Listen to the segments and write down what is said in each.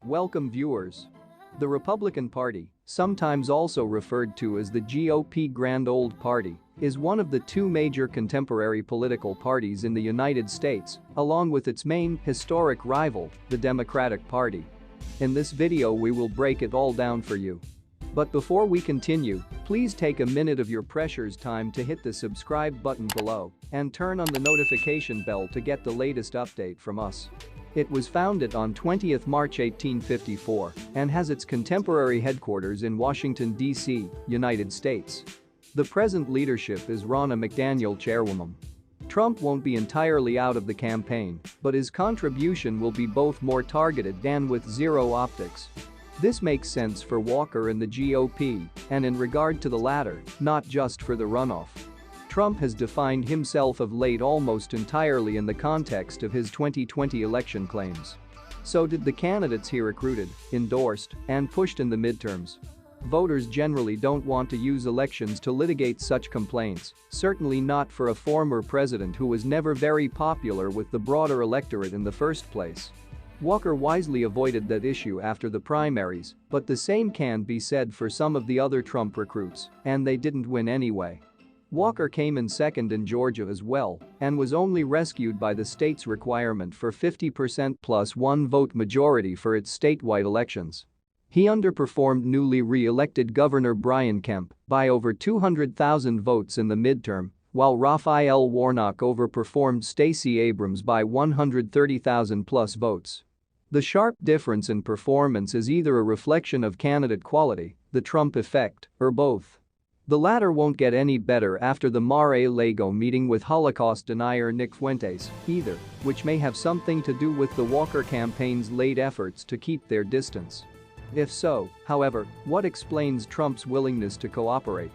Welcome viewers. The Republican Party, sometimes also referred to as the GOP Grand Old Party, is one of the two major contemporary political parties in the United States, along with its main historic rival, the Democratic Party. In this video we will break it all down for you. But before we continue, please take a minute of your precious time to hit the subscribe button below and turn on the notification bell to get the latest update from us. It was founded on 20th March 1854 and has its contemporary headquarters in Washington, D.C., United States. The present leadership is Ronna McDaniel, chairwoman. Trump won't be entirely out of the campaign, but his contribution will be both more targeted and with zero optics. This makes sense for Walker and the GOP, and in regard to the latter, not just for the runoff. Trump has defined himself of late almost entirely in the context of his 2020 election claims. So did the candidates he recruited, endorsed, and pushed in the midterms. Voters generally don't want to use elections to litigate such complaints, certainly not for a former president who was never very popular with the broader electorate in the first place. Walker wisely avoided that issue after the primaries, but the same can be said for some of the other Trump recruits, and they didn't win anyway. Walker came in second in Georgia as well and was only rescued by the state's requirement for 50% plus one vote majority for its statewide elections. He underperformed newly re-elected Governor Brian Kemp by over 200,000 votes in the midterm, while Raphael Warnock overperformed Stacey Abrams by 130,000 plus votes. The sharp difference in performance is either a reflection of candidate quality, the Trump effect, or both. The latter won't get any better after the Mar-a-Lago meeting with Holocaust denier Nick Fuentes, either, which may have something to do with the Walker campaign's late efforts to keep their distance. If so, however, what explains Trump's willingness to cooperate?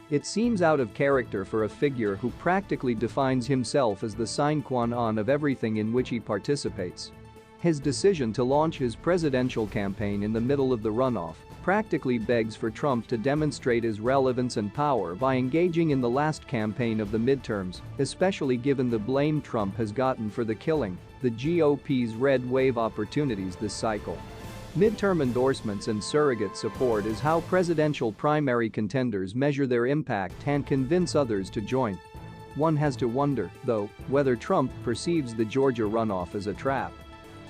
It seems out of character for a figure who practically defines himself as the sine qua non of everything in which he participates. His decision to launch his presidential campaign in the middle of the runoff practically begs for Trump to demonstrate his relevance and power by engaging in the last campaign of the midterms, especially given the blame Trump has gotten for killing the GOP's red wave opportunities this cycle. Midterm endorsements and surrogate support is how presidential primary contenders measure their impact and convince others to join. One has to wonder, though, whether Trump perceives the Georgia runoff as a trap.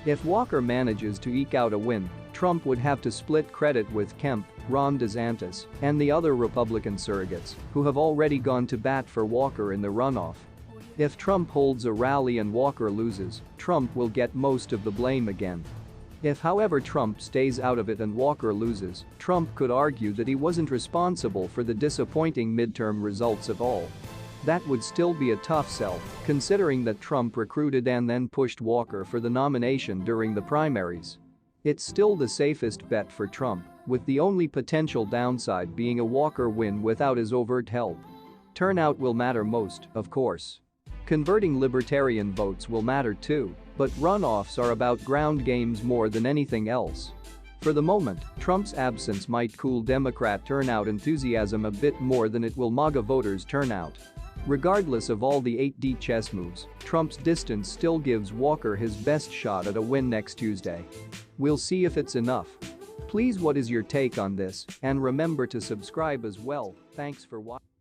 If Walker manages to eke out a win, Trump would have to split credit with Kemp, Ron DeSantis, and the other Republican surrogates who have already gone to bat for Walker in the runoff. If Trump holds a rally and Walker loses, Trump will get most of the blame again. If, however, Trump stays out of it and Walker loses, Trump could argue that he wasn't responsible for the disappointing midterm results at all. That would still be a tough sell, considering that Trump recruited and then pushed Walker for the nomination during the primaries. It's still the safest bet for Trump, with the only potential downside being a Walker win without his overt help. Turnout will matter most, of course. Converting libertarian votes will matter too, but runoffs are about ground games more than anything else. For the moment, Trump's absence might cool Democrat turnout enthusiasm a bit more than it will MAGA voters' turnout. Regardless of all the 8D chess moves, Trump's distance still gives Walker his best shot at a win next Tuesday. We'll see if it's enough. Please, what is your take on this? And remember to subscribe as well. Thanks for watching.